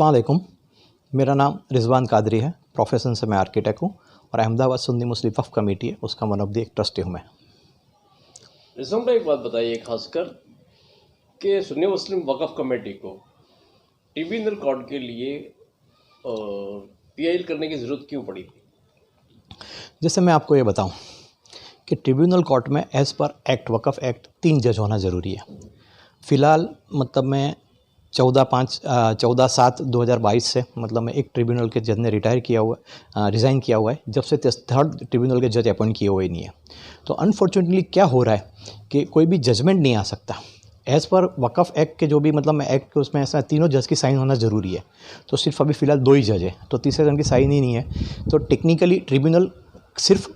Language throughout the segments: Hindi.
अस्सलाम वालेकुम। मेरा नाम रिजवान कादरी है। प्रोफेशन से मैं आर्किटेक्ट हूँ और अहमदाबाद सुन्नी मुस्लिम वक्फ कमेटी है उसका वन ऑफ द एक ट्रस्टी हूँ मैं। रिजवान भाई, एक बात बताइए खासकर कि सुन्नी मुस्लिम वक्फ कमेटी को ट्रिब्यूनल कोर्ट के लिए पीआईएल करने की ज़रूरत क्यों पड़ी थी? जैसे मैं आपको ये बताऊँ कि ट्रिब्यूनल कोर्ट में एज़ पर एक्ट वक्फ एक्ट 3 जज होना ज़रूरी है। फ़िलहाल मतलब मैं 14/7/2022 से मतलब मैं एक ट्रिब्यूनल के जज ने रिज़ाइन किया हुआ है। जब से थर्ड ट्रिब्यूनल के जज अपॉइंट किए हुए नहीं है। तो अनफॉर्चुनेटली क्या हो रहा है कि कोई भी जजमेंट नहीं आ सकता एज़ पर वक्फ एक्ट के जो भी मतलब मैं एक्ट के उसमें ऐसा तीनों जज की साइन होना ज़रूरी है। तो सिर्फ अभी फ़िलहाल 2 ही जज है, तो तीसरे जन की साइन ही नहीं है। तो टेक्निकली ट्रिब्यूनल सिर्फ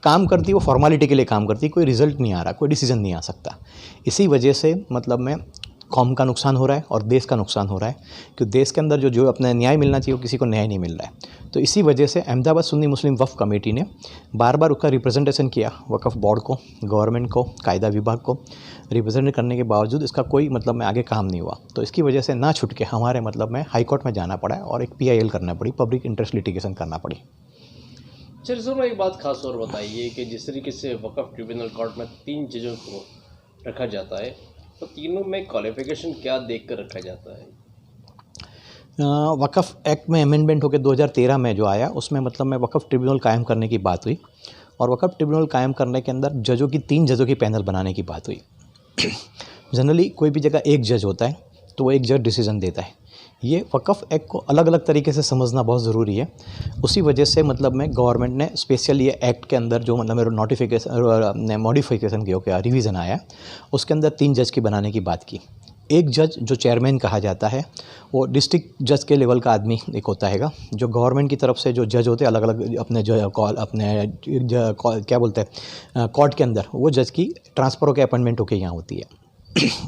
काम करती है, वो फॉर्मेलिटी के लिए काम करती है, कोई रिज़ल्ट नहीं आ रहा, कोई डिसीजन नहीं आ सकता। इसी वजह से मतलब में कौम का नुकसान हो रहा है और देश का नुकसान हो रहा है कि देश के अंदर जो अपना न्याय मिलना चाहिए वो किसी को न्याय नहीं मिल रहा है। तो इसी वजह से अहमदाबाद सुन्नी मुस्लिम वक्फ कमेटी ने बार बार उसका रिप्रेजेंटेशन किया वक्फ बोर्ड को, गवर्नमेंट को, कायदा विभाग को रिप्रेजेंट करने के बावजूद इसका कोई मतलब में आगे काम नहीं हुआ। तो इसकी वजह से ना छुट के हमारे मतलब में हाई कोर्ट में जाना पड़ा और एक PIL करना पड़ी, पब्लिक इंटरेस्ट लिटिगेशन करना पड़ी। चलिए सर, एक बात खास और बताइए कि जिस तरीके से वक्फ ट्रिब्यूनल कोर्ट में 3 जजों को रखा जाता है, तो तीनों में क्वालिफिकेशन क्या देख कर रखा जाता है? वक्फ एक्ट में अमेंडमेंट होकर 2013 में जो आया उसमें मतलब में वक्फ ट्रिब्यूनल कायम करने की बात हुई और वक्फ ट्रिब्यूनल कायम करने के अंदर 3 जजों की पैनल बनाने की बात हुई। जनरली कोई भी जगह एक जज होता है तो वो एक जज डिसीजन देता है। ये वक्फ एक्ट को अलग अलग तरीके से समझना बहुत ज़रूरी है। उसी वजह से मतलब में गवर्नमेंट ने स्पेशल ये एक्ट के अंदर जो मतलब मेरा नोटिफिकेशन मॉडिफिकेशन किया रिवीजन आया, उसके अंदर 3 जज की बनाने की बात की। एक जज जो चेयरमैन कहा जाता है वो डिस्ट्रिक्ट जज के लेवल का आदमी एक होता है। जो गवर्नमेंट की तरफ से जो जज होते हैं अलग अलग अपने जो क्या बोलते हैं कोर्ट के अंदर, वो जज की ट्रांसफ़र होकर अपॉइंटमेंट होकर यहाँ होती है।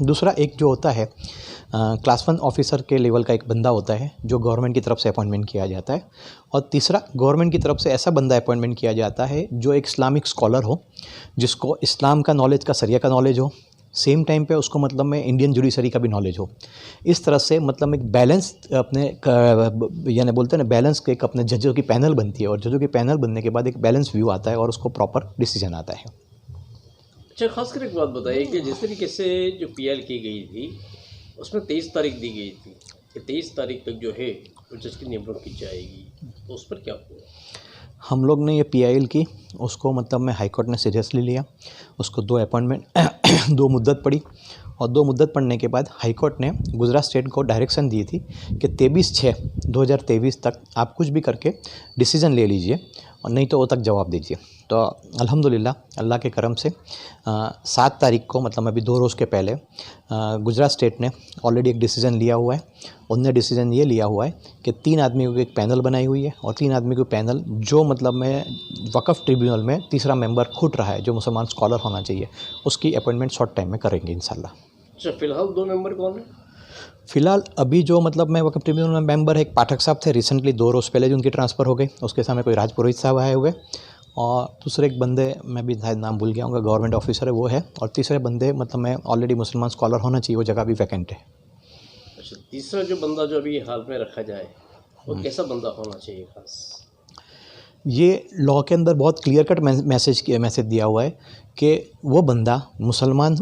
दूसरा एक जो होता है क्लास 1 ऑफिसर के लेवल का एक बंदा होता है जो गवर्नमेंट की तरफ से अपॉइंटमेंट किया जाता है। और तीसरा गवर्नमेंट की तरफ से ऐसा बंदा अपॉइंटमेंट किया जाता है जो एक इस्लामिक स्कॉलर हो, जिसको इस्लाम का नॉलेज का शरिया का नॉलेज हो, सेम टाइम पे उसको मतलब में इंडियन जुडिशरी का भी नॉलेज हो। इस तरह से मतलब एक बैलेंस अपने यानी बोलते हैं ना बैलेंस के एक अपने जजों की पैनल बनती है और जजों की पैनल बनने के बाद एक बैलेंस व्यू आता है और उसको प्रॉपर डिसीजन आता है। अच्छा, खासकर एक बात बताइए कि जिस तरीके से जो PIL की गई थी उसमें 23 तारीख दी गई थी कि 23 तारीख तक जो है वो जज की नियुक्ति की जाएगी, तो उस पर क्या हुआ? हम लोग ने ये PIL की, उसको मतलब में हाई कोर्ट ने सीरियसली लिया। उसको 2 अपॉइंटमेंट 2 मुद्दत पड़ी और 2 मुद्दत पड़ने के बाद हाई कोर्ट ने गुजरात स्टेट को डायरेक्शन दी थी कि 23/6/2023 तक आप कुछ भी करके डिसीजन ले लीजिए और नहीं तो वो तक जवाब दीजिए। तो अल्हम्दुलिल्लाह अल्लाह के करम से 7 तारीख को मतलब अभी 2 रोज़ के पहले गुजरात स्टेट ने ऑलरेडी एक डिसीजन लिया हुआ है। उनने डिसीजन ये लिया हुआ है कि 3 आदमियों की एक पैनल बनाई हुई है और 3 आदमी की पैनल जो मतलब में वक्फ ट्रिब्यूनल में तीसरा मेंबर खुद रहा है जो मुसलमान स्कॉलर होना चाहिए, उसकी अपॉइंटमेंट शॉर्ट टाइम में करेंगे इंशाल्लाह। अच्छा, फिलहाल 2 मेंबर कौन है? फिलहाल अभी जो मतलब मैं वक्फ ट्रिब्यूनल में मेंबर है एक पाठक साहब थे, रिसेंटली 2 रोज़ पहले जो उनकी ट्रांसफ़र हो गई। उसके सामने कोई राजपुरोहित साहब आए हुए और दूसरे एक बंदे मैं भी शायद नाम भूल गया हूँ, गवर्नमेंट ऑफिसर है वो है और तीसरे बंदे मतलब मैं ऑलरेडी मुसलमान स्कॉलर होना चाहिए, वो जगह भी वैकेंट है। अच्छा, तीसरा जो बंदा जो अभी हाल में रखा जाए वो कैसा बंदा होना चाहिए खास? ये लॉ के अंदर बहुत क्लियर कट मैसेज दिया हुआ है कि वो बंदा मुसलमान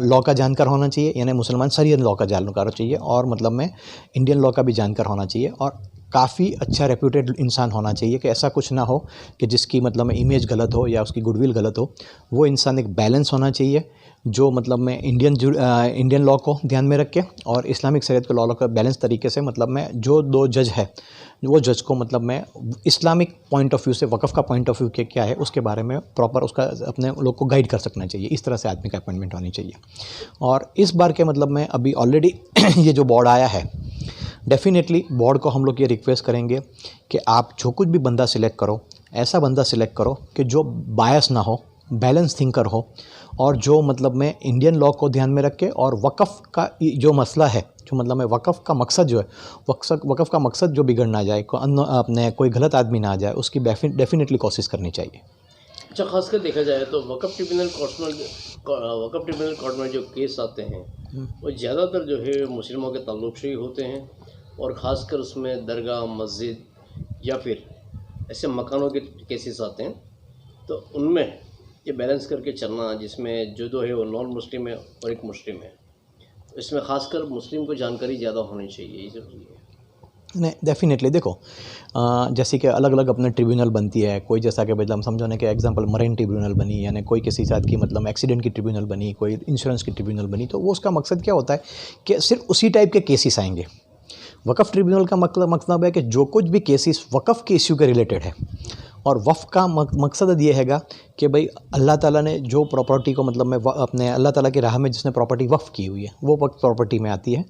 लॉ का जानकार होना चाहिए, यानी मुसलमान शरीयत लॉ का जानकार चाहिए और मतलब में इंडियन लॉ का भी जानकार होना चाहिए और काफ़ी अच्छा रेप्यूटेड इंसान होना चाहिए कि ऐसा कुछ ना हो कि जिसकी मतलब में इमेज गलत हो या उसकी गुडविल गलत हो। वो इंसान एक बैलेंस होना चाहिए जो मतलब में इंडियन लॉ को ध्यान में रख के और इस्लामिक शरीयत के लॉ का बैलेंस तरीके से मतलब में जो 2 जज है वो जज को मतलब में इस्लामिक पॉइंट ऑफ व्यू से वक्फ का पॉइंट ऑफ व्यू क्या है उसके बारे में प्रॉपर उसका अपने लोग को गाइड कर सकना चाहिए। इस तरह से आदमी का अपॉइंटमेंट होनी चाहिए। और इस बार के मतलब में अभी ऑलरेडी ये जो बोर्ड आया है, डेफिनेटली बोर्ड को हम लोग ये रिक्वेस्ट करेंगे कि आप जो कुछ भी बंदा सिलेक्ट करो, ऐसा बंदा सिलेक्ट करो कि जो बायस ना हो, बैलेंस थिंकर हो और जो मतलब में इंडियन लॉ को ध्यान में रख के और वक्फ का जो मसला है, जो मतलब में वक्फ का मकसद जो है, वक्फ का मकसद जो बिगड़ ना जाए, अपने कोई गलत आदमी ना आ जाए, उसकी डेफिनेटली कोशिश करनी चाहिए। अच्छा, खासकर देखा जाए तो वक्फ ट्रिब्यूनल कोर्ट में जो केस आते हैं वो ज़्यादातर जो है मुस्लिमों के ताल्लुक से ही होते हैं और ख़ासकर उसमें दरगाह, मस्जिद या फिर ऐसे मकानों के केसेस आते हैं, तो उनमें ये बैलेंस करके चलना, जिसमें जो दो है वो नॉन मुस्लिम है और एक मुस्लिम है, इसमें ख़ासकर मुस्लिम को जानकारी ज़्यादा होनी चाहिए, ये ज़रूरी है। नहीं, डेफिनेटली देखो, जैसे कि अलग अलग अपने ट्रिब्यूनल बनती है, कोई जैसा कि मतलब समझो ना कि एग्जांपल मरीन ट्रिब्यूनल बनी, यानी कोई किसी साथ की मतलब एक्सीडेंट की ट्रिब्यूनल बनी, कोई इंश्योरेंस की ट्रिब्यूनल बनी, तो वो उसका मकसद क्या होता है कि सिर्फ उसी टाइप के केसेस आएंगे। वक़्फ़ ट्रिब्यूनल का मतलब है कि जो कुछ भी केसेस वक़्फ़ के इश्यू के रिलेटेड है, और वफ़्फ़ का मकसद ये हैगा कि भाई अल्लाह ताला ने जो प्रॉपर्टी को मतलब में अपने अल्लाह ताला की राह में जिसने प्रॉपर्टी वफ़्फ़ की हुई है वो वक़्फ़ प्रॉपर्टी में आती है।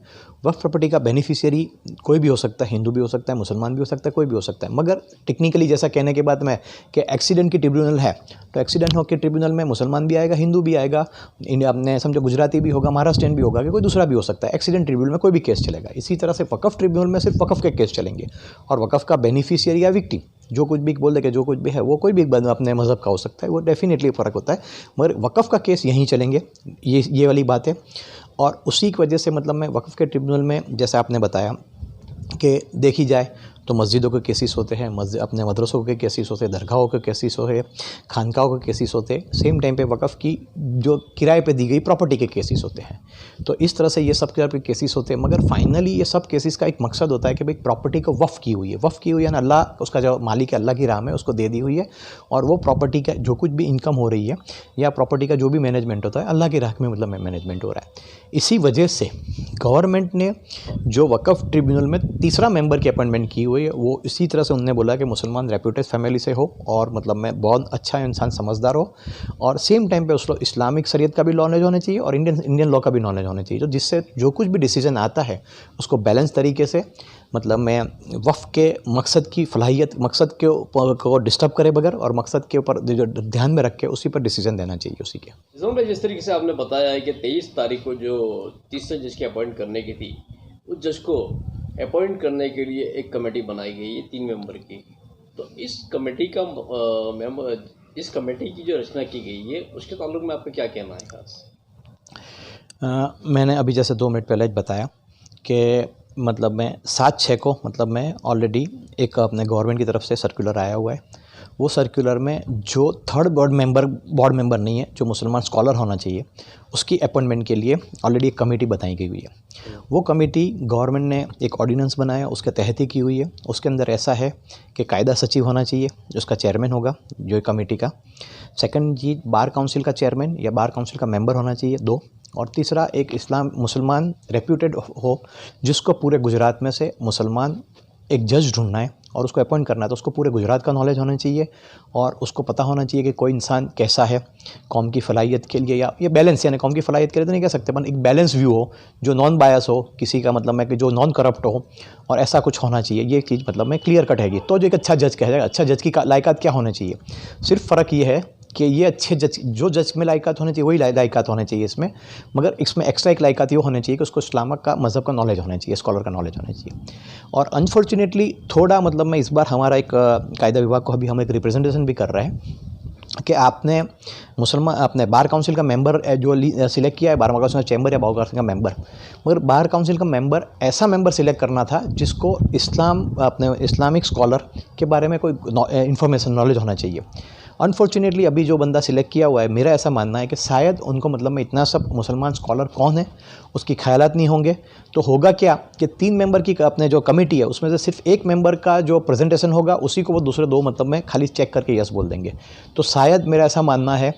वक़्फ़ प्रॉपर्टी का बेनिफिशियरी कोई भी हो सकता है, हिंदू भी हो सकता है, मुसलमान भी हो सकता है, कोई भी हो सकता है। मगर टेक्निकली जैसा कहने के बाद में कि एक्सीडेंट की ट्रिब्यूनल है, तो एक्सीडेंट हो के ट्रिब्यूनल में मुसलमान भी आएगा, हिंदू भी आएगा, अपने समझो गुजराती भी होगा, महाराष्ट्रियन भी होगा, कि कोई दूसरा भी हो सकता है। एक्सीडेंट ट्रिब्यूनल में कोई भी केस चलेगा। इसी तरह से वक़्फ़ ट्रिब्यूनल में सिर्फ वक़्फ़ के केस चलेंगे, और वक़्फ़ का बेनिफिशियरी या विक्टिम जो कुछ भी बोल दे कि जो कुछ भी है वो कोई भी अपने मज़हब का हो सकता है, वो डेफिनेटली फ़र्क होता है, मगर वक़्फ़ का केस यहीं चलेंगे, ये वाली बात है। और उसी की वजह से मतलब मैं वक़्फ़ के ट्रिब्यूनल में जैसे आपने बताया कि देखी जाए तो मस्जिदों के केसेस होते हैं, अपने मदरसों के केसेस होते हैं, दरगाहों के केसेस होते हैं, खानकाहों के केसेस होते हैं, सेम टाइम पे वक़्फ़ की जो किराए पे दी गई प्रॉपर्टी के केसेस होते हैं। तो इस तरह से ये सब के केसेस होते हैं, मगर फाइनली ये सब केसेस का एक मकसद होता है कि भाई प्रॉपर्टी को वफ़्फ़ की हुई है, वफ़्फ़ की हुई है ना, अल्लाह उसका जो मालिक है अल्लाह की राह में उसको दे दी हुई है, और वो प्रॉपर्टी का जो कुछ भी इनकम हो रही है या प्रॉपर्टी का जो भी मैनेजमेंट होता है अल्लाह की राह में मतलब मैनेजमेंट हो रहा है। इसी वजह से गवर्नमेंट ने जो वक़्फ़ ट्रिब्यूनल में तीसरा मेंबर की अपॉइंटमेंट की हुई है, वो इसी तरह से उन्होंने बोला कि मुसलमान रेप्यूटेड फैमिली से हो, और मतलब मैं बहुत अच्छा इंसान समझदार हो, और सेम टाइम पे उसको इस्लामिक शरीयत का भी नॉलेज होना चाहिए और इंडियन लॉ का भी नॉलेज होना चाहिए, तो जिससे जो कुछ भी डिसीजन आता है उसको बैलेंस तरीके से मतलब मैं वफ़्फ़ के मकसद की फलाहियत, मकसद के को डिस्टर्ब करे बगैर, और मकसद के ऊपर जो ध्यान में रख के उसी पर डिसीजन देना चाहिए उसी के। भाई, जिस तरीके से आपने बताया है कि 23 तारीख को जो तीसरे जज की अपॉइंट करने की थी, उस जज को अपॉइंट करने के लिए एक कमेटी बनाई गई है 3 मेंबर की, तो इस कमेटी की जो रचना की गई है उसके ताल्लुक में आपका क्या कहना है खास? मैंने अभी जैसे 2 मिनट पहले बताया कि मतलब मैं 7/6 को मतलब मैं ऑलरेडी एक अपने गवर्नमेंट की तरफ से सर्कुलर आया हुआ है। वो सर्कुलर में जो थर्ड बोर्ड मेंबर नहीं है, जो मुसलमान स्कॉलर होना चाहिए, उसकी अपॉइंटमेंट के लिए ऑलरेडी एक कमेटी बताई गई हुई है। वो कमेटी गवर्नमेंट ने एक ऑर्डिनेंस बनाया, उसके तहत ही की हुई है। उसके अंदर ऐसा है कि कायदा सचिव होना चाहिए, उसका चेयरमैन होगा जो कमेटी का। सेकंड चीज़, बार काउंसिल का चेयरमैन या बार काउंसिल का मेंबर होना चाहिए 2, और तीसरा एक मुसलमान रेप्यूटेड हो, जिसको पूरे गुजरात में से मुसलमान एक जज ढूंढना है और उसको अपॉइंट करना है, तो उसको पूरे गुजरात का नॉलेज होना चाहिए, और उसको पता होना चाहिए कि कोई इंसान कैसा है कौम की फलाहियत के लिए, या ये बैलेंस, यानी कौम की फलाहियत के लिए तो नहीं कह सकते, पर एक बैलेंस व्यू हो, जो नॉन बायस हो, किसी का मतलब है कि जो नॉन करप्ट हो, और ऐसा कुछ होना चाहिए। ये चीज़ मतलब में क्लियर कट हैगी, तो जो एक अच्छा जज कह जाएगा। अच्छा जज की लायकात क्या होना चाहिए? सिर्फ फ़र्क ये है कि ये अच्छे जज, जो जज में लायकात होने चाहिए वही लायकात होने चाहिए इसमें, मगर इसमें एक्स्ट्रा एक लायकात ये होनी चाहिए कि उसको इस्लाम का मज़हब का नॉलेज होना चाहिए, स्कॉलर का नॉलेज होना चाहिए। और अनफॉर्चुनेटली थोड़ा मतलब मैं इस बार हमारा एक कायदा विभाग को अभी हम एक रिप्रेजेंटेशन भी कर रहे हैं कि आपने अपने बार काउंसिल का मेंबर जो सिलेक्ट किया है, बार काउंसिल का चैम्बर या बार काउंसिल का मेंबर, मगर बार काउंसिल का मेंबर ऐसा मेंबर सिलेक्ट करना था जिसको इस्लामिक स्कॉलर के बारे में कोई इन्फॉर्मेशन नॉलेज होना चाहिए। अनफॉर्चुनेटली अभी जो बंदा सिलेक्ट किया हुआ है, मेरा ऐसा मानना है कि शायद उनको मतलब में इतना सब मुसलमान स्कॉलर कौन है उसकी ख्यालात नहीं होंगे। तो होगा क्या कि 3 मेंबर की अपने जो कमेटी है उसमें से सिर्फ एक मेंबर का जो प्रेजेंटेशन होगा उसी को वो दूसरे 2 मतलब में खाली चेक करके यस बोल देंगे। तो शायद मेरा ऐसा मानना है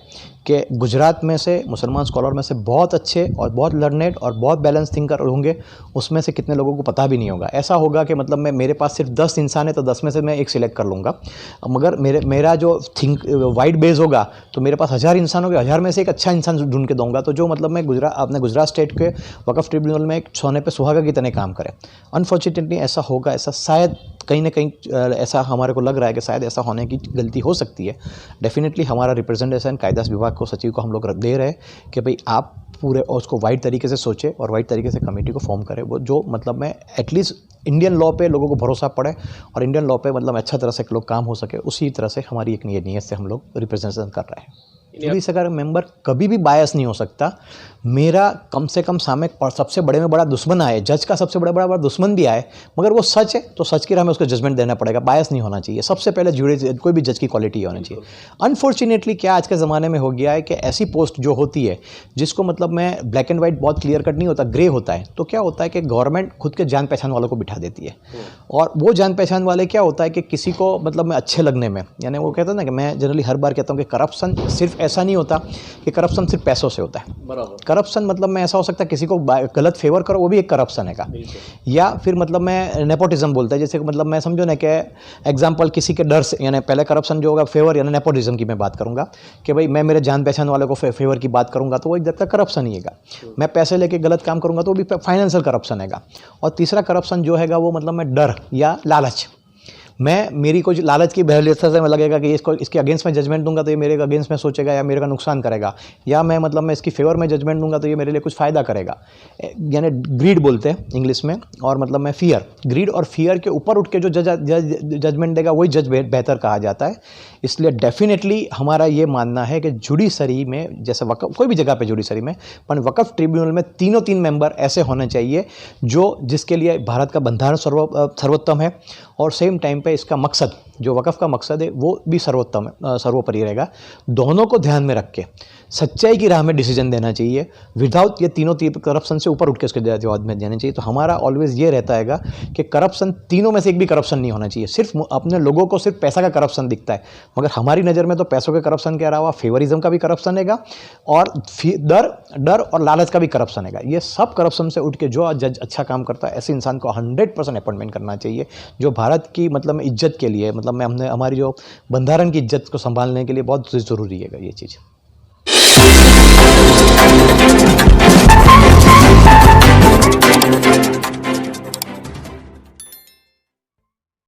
कि गुजरात में से मुसलमान स्कॉलर में से बहुत अच्छे और बहुत लर्नेड और बहुत बैलेंस थिंकर होंगे, उसमें से कितने लोगों को पता भी नहीं होगा। ऐसा होगा कि मतलब मेरे पास सिर्फ 10 इंसान है तो 10 में से मैं एक सिलेक्ट कर लूँगा, मगर मेरा जो वाइड बेस होगा तो मेरे पास 1000 इंसान होंगे, 1000 में से एक अच्छा इंसान ढूंढ के दूंगा, तो जो मतलब मैं अपने गुजरात स्टेट के वक़्फ़ ट्रिब्यूनल में एक सोने पे सुहागा की तरह काम करे। अनफॉर्चुनेटली ऐसा होगा, ऐसा शायद कहीं ना कहीं ऐसा हमारे को लग रहा है कि शायद ऐसा होने की गलती हो सकती है। डेफिनेटली हमारा रिप्रेजेंटेशन कायदा विभाग को, सचिव को हम लोग दे रहे हैं कि भाई आप पूरे उसको वाइड तरीके से सोचें और वाइड तरीके से कमेटी को फॉर्म करें, वो जो मतलब में एटलीस्ट इंडियन लॉ पे लोगों को भरोसा पड़े और इंडियन लॉ पे मतलब अच्छा तरह से लोग काम हो सके, उसी तरह से हमारी एक नीयत से हम लोग रिप्रेजेंटेशन कर रहे हैं। जूरी से अगर मेंबर कभी भी बायस नहीं हो सकता। मेरा कम से कम सामने सबसे बड़े में बड़ा दुश्मन आए, जज का सबसे बड़ा दुश्मन भी आए, मगर वो सच है तो सच की राह में उसको जजमेंट देना पड़ेगा, बायस नहीं होना चाहिए। सबसे पहले जूरी कोई भी जज की क्वालिटी होनी चाहिए। अनफॉर्चुनेटली क्या आज के ज़माने में हो गया है कि ऐसी पोस्ट जो होती है जिसको मतलब मैं ब्लैक एंड वाइट बहुत क्लियर कट नहीं होता, ग्रे होता है, तो क्या होता है कि गवर्नमेंट खुद के जान पहचान वालों को बिठा देती है। और वो जान पहचान वाले क्या होता है कि किसी को मतलब मैं अच्छे लगने में, यानी वो कहते हैं ना कि मैं जनरली हर बार कहता हूँ कि करप्शन सिर्फ ऐसा नहीं होता कि करप्शन सिर्फ पैसों से होता है। बराबर। करप्शन मतलब मैं ऐसा हो सकता है किसी को गलत फेवर करो, वो भी एक करप्शन है का। या फिर मतलब मैं नेपोटिज्म बोलता है, जैसे मतलब मैं समझो ना कि एग्जांपल किसी के डर से, यानी पहले करप्शन जो होगा फेवर यानी नेपोटिज्म की मैं बात करूंगा कि भाई मैं मेरे जान पहचान वाले को फेवर की बात करूंगा तो वो एक का करप्शन ही है। मैं पैसे लेके गलत काम करूंगा तो वो भी फाइनेंशियल करप्शन है। और तीसरा करप्शन जो है वो मतलब मैं डर या लालच, मैं मेरी कुछ लालच की बहलियत से मैं लगेगा कि इसको इसके अगेंस्ट में जजमेंट दूंगा तो ये मेरे अगेंस्ट में सोचेगा या मेरे का नुकसान करेगा, या मैं मतलब मैं इसकी फेवर में जजमेंट दूंगा तो ये मेरे लिए कुछ फ़ायदा करेगा। यानी ग्रीड बोलते हैं इंग्लिश में, और मतलब मैं फियर, ग्रीड और फियर के ऊपर उठ के जो जजमेंट देगा वही जज बेहतर कहा जाता है। इसलिए डेफिनेटली हमारा ये मानना है कि जुडिशरी में, जैसे वक़्फ़ कोई भी जगह पे जुडिशरी में, पर वक़्फ़ ट्रिब्यूनल में तीन मेंबर ऐसे होने चाहिए जो जिसके लिए भारत का बंधारण सर्वोत्तम है, और सेम टाइम पे इसका मकसद जो वक़्फ़ का मकसद है वो भी सर्वोत्तम सर्वोपरि रहेगा। दोनों को ध्यान में रख के सच्चाई की राह में डिसीजन देना चाहिए, विदाउट ये तीनों करप्शन से ऊपर उठ के इसके जवाब में देना चाहिए। तो हमारा ऑलवेज ये रहता है कि करप्शन तीनों में से एक भी करप्शन नहीं होना चाहिए। सिर्फ अपने लोगों को सिर्फ पैसा का करप्शन दिखता है, मगर हमारी नज़र में तो पैसों के करप्शन के अलावा फेवरिज्म का भी करप्शन है और डर और लालच का भी करप्शन है। ये सब करप्शन से उठ के जो जज अच्छा काम करता है ऐसे इंसान को 100% अपॉइंटमेंट करना चाहिए, जो भारत की मतलब इज्जत के लिए, मतलब मैं हमने हमारी जो बंधारण की इज्जत को संभालने के लिए बहुत ज़रूरी है ये चीज़।